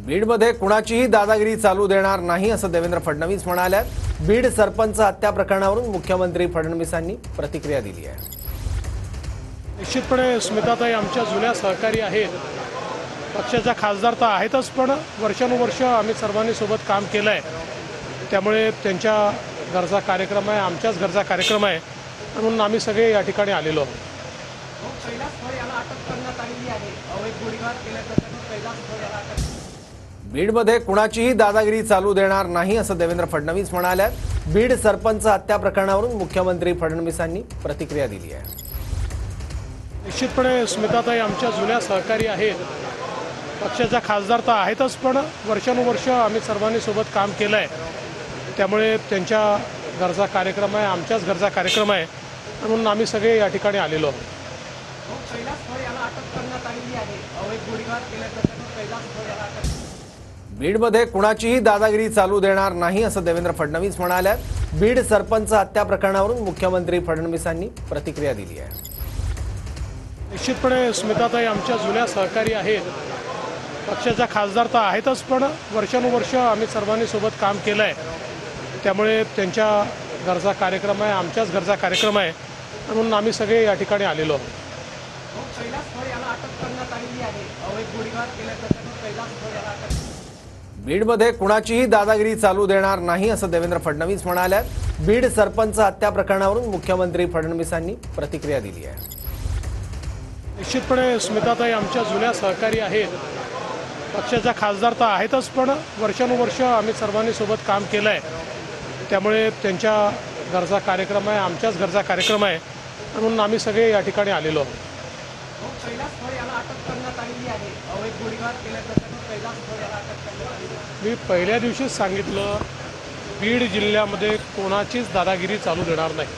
बीडमध्ये कुणाचीही दादागिरी चालू देणार नाही असं देवेंद्र फडणवीस म्हणाले। बीड सरपंच हत्या प्रकरणावरून मुख्यमंत्री फडणवीसांनी प्रतिक्रिया दिली आहे। निश्चितपणे स्मिताताई आमच्या जुन्या सहकारी आहेत, पक्षाच्या खासदार तर आहेतच, पण वर्षानुवर्ष आम्ही सर्वांनी सोबत काम केलं आहे, त्यामुळे त्यांच्या घरचा कार्यक्रम आहे, आमच्याच घरचा कार्यक्रम आहे, म्हणून आम्ही सगळे या ठिकाणी आलेलो आहोत। बीडमध्ये कुणाचीही दादागिरी चालू देणार नाही असं देवेंद्र फडणवीस म्हणाले। बीड सरपंच हत्या प्रकरणावरून मुख्यमंत्री फडणवीसांनी प्रतिक्रिया दिली आहे। निश्चितपणे स्मिताताई आमच्या जुन्या सहकारी आहेत, पक्षाच्या खासदार तर आहेतच, पण वर्षानुवर्ष आम्ही सर्वांनी सोबत काम केलं आहे, त्यामुळे त्यांच्या घरचा कार्यक्रम आहे, आमच्याच घरचा कार्यक्रम आहे, म्हणून आम्ही सगळे या ठिकाणी आलेलो आहोत। बीडमध्ये कुणाचीही दादागिरी चालू देणार नाही असं देवेंद्र फडणवीस म्हणाले। बीड सरपंच हत्या प्रकरणावरून मुख्यमंत्री फडणवीसांनी प्रतिक्रिया दिली आहे। निश्चितपणे स्मिताताई आमच्या जुन्या सहकारी आहेत, पक्षाच्या खासदार तर आहेतच, पण वर्षानुवर्ष आम्ही सर्वांनी सोबत काम केलं आहे, त्यामुळे त्यांच्या घरचा कार्यक्रम आहे, आमच्याच घरचा कार्यक्रम आहे, म्हणून आम्ही सगळे या ठिकाणी आलेलो आहोत। बीडमध्ये कुणाचीही दादागिरी चालू देणार नाही असं देवेंद्र फडणवीस म्हणाले। बीड सरपंच हत्या प्रकरणावरून मुख्यमंत्री फडणवीसांनी प्रतिक्रिया दिली आहे। निश्चितपणे स्मिताताई आमच्या जुन्या सहकारी आहेत, पक्षाच्या खासदार तर आहेतच, पण वर्षानुवर्ष आम्ही सर्वांनी सोबत काम केलं आहे, त्यामुळे त्यांच्या घरचा कार्यक्रम आहे, आमच्याच घरचा कार्यक्रम आहे, म्हणून आम्ही सगळे या ठिकाणी आलेलो आहोत। मी पहिल्या दिवशीच सांगितलं, बीड जिल्ह्यामध्ये कोणाचीच दादागिरी चालू देणार नाही।